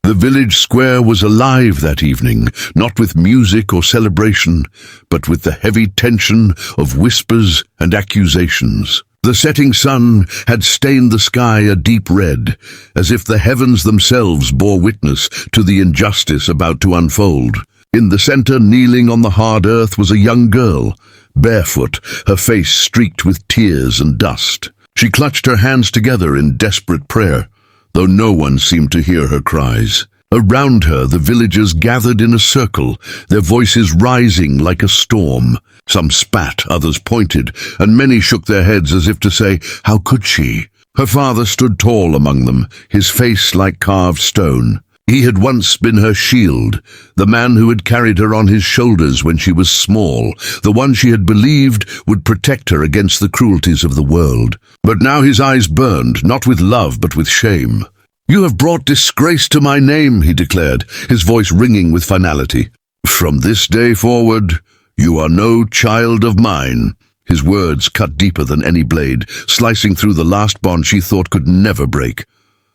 The village square was alive that evening, not with music or celebration, but with the heavy tension of whispers and accusations. The setting sun had stained the sky a deep red, as if the heavens themselves bore witness to the injustice about to unfold. In the center, kneeling on the hard earth, was a young girl, barefoot, her face streaked with tears and dust. She clutched her hands together in desperate prayer, though no one seemed to hear her cries. Around her, the villagers gathered in a circle, their voices rising like a storm. Some spat, others pointed, and many shook their heads as if to say, "How could she?" Her father stood tall among them, his face like carved stone. He had once been her shield, the man who had carried her on his shoulders when she was small, the one she had believed would protect her against the cruelties of the world. But now his eyes burned, not with love but with shame. "You have brought disgrace to my name," he declared, his voice ringing with finality. "From this day forward, you are no child of mine." His words cut deeper than any blade, slicing through the last bond she thought could never break.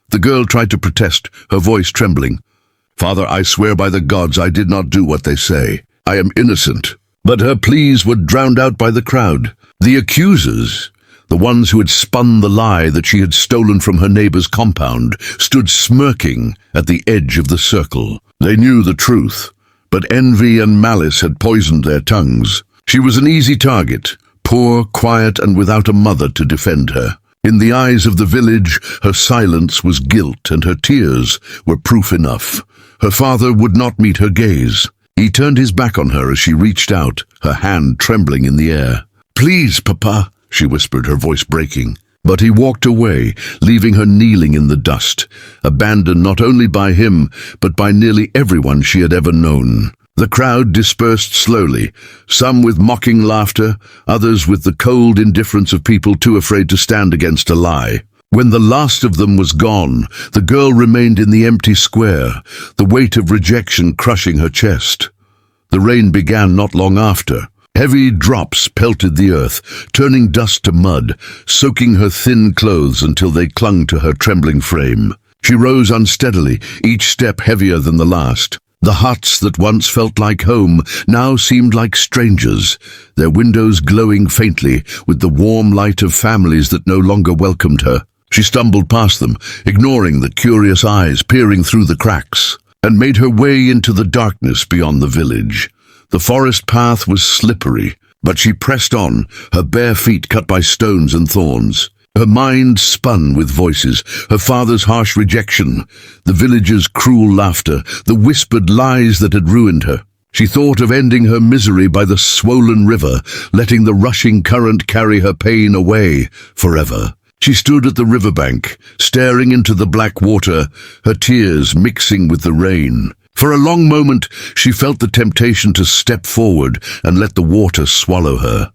The girl tried to protest, her voice trembling. "Father, I swear by the gods I did not do what they say. I am innocent." But her pleas were drowned out by the crowd. The accusers, the ones who had spun the lie that she had stolen from her neighbor's compound, stood smirking at the edge of the circle. They knew the truth, but envy and malice had poisoned their tongues. She was an easy target, poor, quiet, and without a mother to defend her. In the eyes of the village, her silence was guilt, and her tears were proof enough. Her father would not meet her gaze. He turned his back on her as she reached out, her hand trembling in the air. "Please, Papa," she whispered, her voice breaking. But he walked away, leaving her kneeling in the dust, abandoned not only by him, but by nearly everyone she had ever known. The crowd dispersed slowly, some with mocking laughter, others with the cold indifference of people too afraid to stand against a lie. When the last of them was gone, the girl remained in the empty square, the weight of rejection crushing her chest. The rain began not long after. Heavy drops pelted the earth, turning dust to mud, soaking her thin clothes until they clung to her trembling frame. She rose unsteadily, each step heavier than the last. The huts that once felt like home now seemed like strangers, their windows glowing faintly with the warm light of families that no longer welcomed her. She stumbled past them, ignoring the curious eyes peering through the cracks, and made her way into the darkness beyond the village. The forest path was slippery, but she pressed on, her bare feet cut by stones and thorns. Her mind spun with voices, her father's harsh rejection, the villagers' cruel laughter, the whispered lies that had ruined her. She thought of ending her misery by the swollen river, letting the rushing current carry her pain away forever. She stood at the riverbank, staring into the black water, her tears mixing with the rain. For a long moment, she felt the temptation to step forward and let the water swallow her.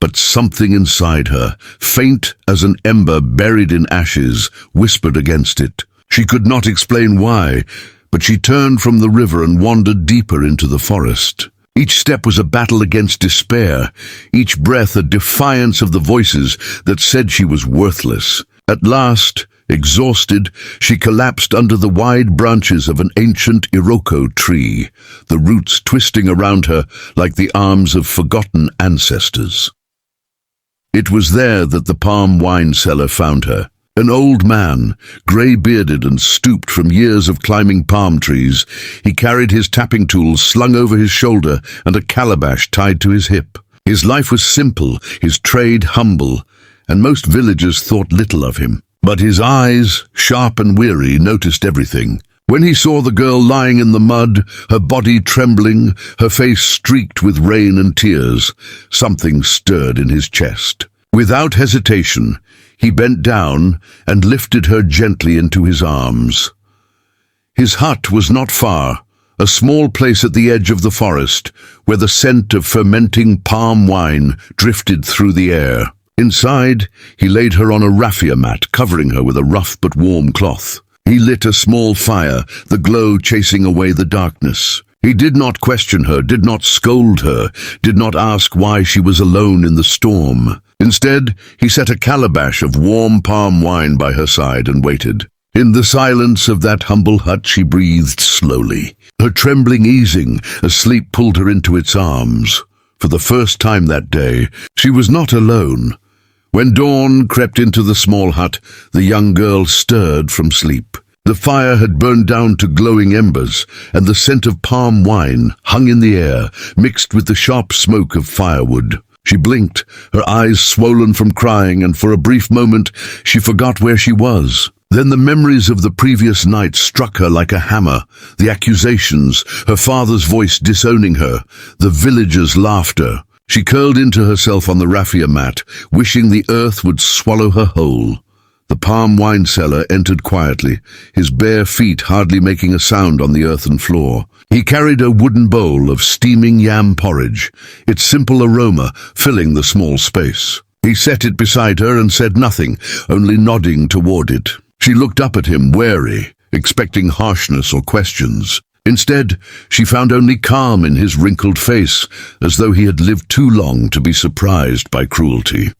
But something inside her, faint as an ember buried in ashes, whispered against it. She could not explain why, but she turned from the river and wandered deeper into the forest. Each step was a battle against despair, each breath a defiance of the voices that said she was worthless. At last, exhausted, she collapsed under the wide branches of an ancient Iroko tree, the roots twisting around her like the arms of forgotten ancestors. It was there that the palm wine seller found her. An old man, grey-bearded and stooped from years of climbing palm trees, he carried his tapping tools slung over his shoulder and a calabash tied to his hip. His life was simple, his trade humble, and most villagers thought little of him. But his eyes, sharp and weary, noticed everything. When he saw the girl lying in the mud, her body trembling, her face streaked with rain and tears, something stirred in his chest. Without hesitation, he bent down and lifted her gently into his arms. His hut was not far, a small place at the edge of the forest, where the scent of fermenting palm wine drifted through the air. Inside, he laid her on a raffia mat, covering her with a rough but warm cloth. He lit a small fire, the glow chasing away the darkness. He did not question her, did not scold her, did not ask why she was alone in the storm. Instead, he set a calabash of warm palm wine by her side and waited. In the silence of that humble hut she breathed slowly, her trembling easing as sleep pulled her into its arms. For the first time that day, she was not alone. When dawn crept into the small hut, the young girl stirred from sleep. The fire had burned down to glowing embers, and the scent of palm wine hung in the air, mixed with the sharp smoke of firewood. She blinked, her eyes swollen from crying, and for a brief moment she forgot where she was. Then the memories of the previous night struck her like a hammer. The accusations, her father's voice disowning her, the villagers' laughter. She curled into herself on the raffia mat, wishing the earth would swallow her whole. The palm wine seller entered quietly, his bare feet hardly making a sound on the earthen floor. He carried a wooden bowl of steaming yam porridge, its simple aroma filling the small space. He set it beside her and said nothing, only nodding toward it. She looked up at him, wary, expecting harshness or questions. Instead, she found only calm in his wrinkled face, as though he had lived too long to be surprised by cruelty.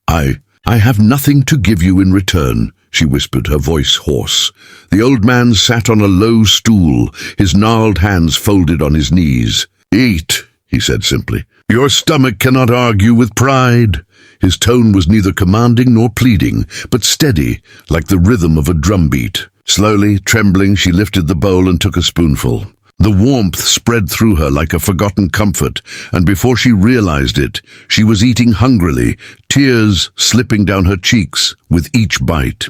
I have nothing to give you in return," she whispered, her voice hoarse. The old man sat on a low stool, his gnarled hands folded on his knees. "Eat," he said simply. "Your stomach cannot argue with pride." His tone was neither commanding nor pleading, but steady, like the rhythm of a drumbeat. Slowly, trembling, she lifted the bowl and took a spoonful. The warmth spread through her like a forgotten comfort, and before she realized it, she was eating hungrily, tears slipping down her cheeks with each bite.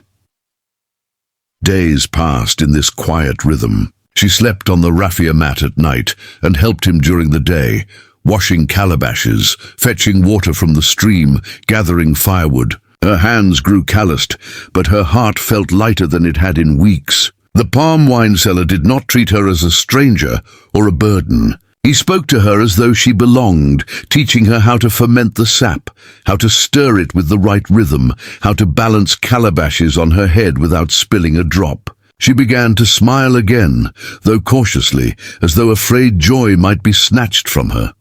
Days passed in this quiet rhythm. She slept on the raffia mat at night and helped him during the day, washing calabashes, fetching water from the stream, gathering firewood. Her hands grew calloused, but her heart felt lighter than it had in weeks. The palm wine seller did not treat her as a stranger or a burden. He spoke to her as though she belonged, teaching her how to ferment the sap, how to stir it with the right rhythm, how to balance calabashes on her head without spilling a drop. She began to smile again, though cautiously, as though afraid joy might be snatched from her.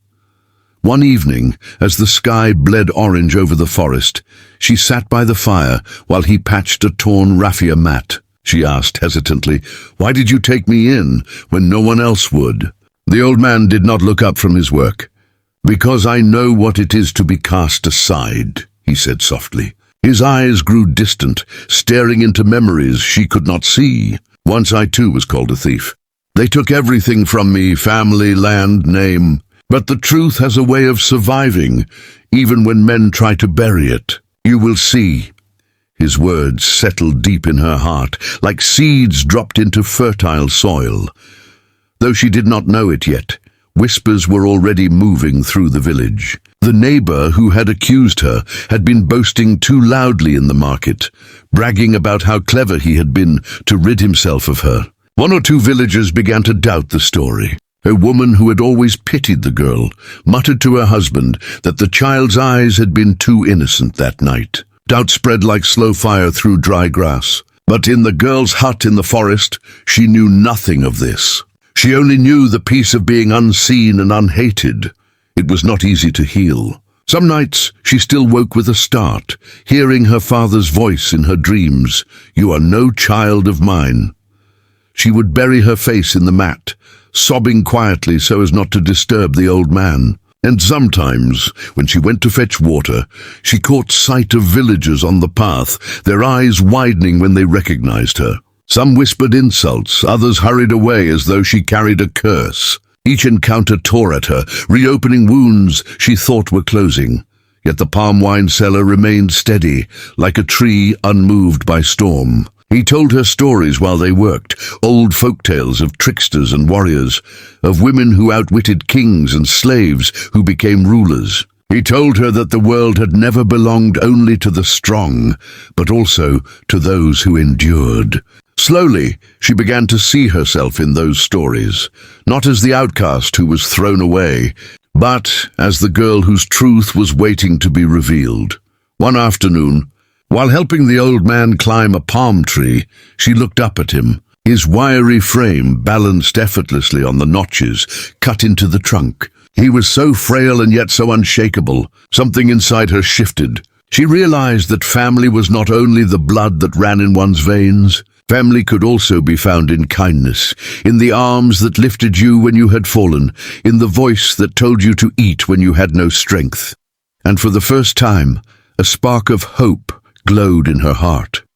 One evening, as the sky bled orange over the forest, she sat by the fire while he patched a torn raffia mat. She asked hesitantly, "Why did you take me in when no one else would?" The old man did not look up from his work. "Because I know what it is to be cast aside," he said softly. His eyes grew distant, staring into memories she could not see. "Once I too was called a thief. They took everything from me, family, land, name. But the truth has a way of surviving, even when men try to bury it. You will see." His words settled deep in her heart, like seeds dropped into fertile soil. Though she did not know it yet, whispers were already moving through the village. The neighbor who had accused her had been boasting too loudly in the market, bragging about how clever he had been to rid himself of her. One or two villagers began to doubt the story. A woman who had always pitied the girl muttered to her husband that the child's eyes had been too innocent that night. Doubt spread like slow fire through dry grass. But in the girl's hut in the forest, she knew nothing of this. She only knew the peace of being unseen and unhated. It was not easy to heal. Some nights she still woke with a start, hearing her father's voice in her dreams, "You are no child of mine." She would bury her face in the mat, sobbing quietly so as not to disturb the old man. And sometimes, when she went to fetch water, she caught sight of villagers on the path, their eyes widening when they recognized her. Some whispered insults, others hurried away as though she carried a curse. Each encounter tore at her, reopening wounds she thought were closing. Yet the palm wine seller remained steady, like a tree unmoved by storm. He told her stories while they worked, old folk tales of tricksters and warriors, of women who outwitted kings and slaves who became rulers. He told her that the world had never belonged only to the strong, but also to those who endured. Slowly, she began to see herself in those stories, not as the outcast who was thrown away, but as the girl whose truth was waiting to be revealed. One afternoon, while helping the old man climb a palm tree, she looked up at him. His wiry frame balanced effortlessly on the notches cut into the trunk. He was so frail and yet so unshakable. Something inside her shifted. She realized that family was not only the blood that ran in one's veins. Family could also be found in kindness, in the arms that lifted you when you had fallen, in the voice that told you to eat when you had no strength. And for the first time, a spark of hope glowed in her heart.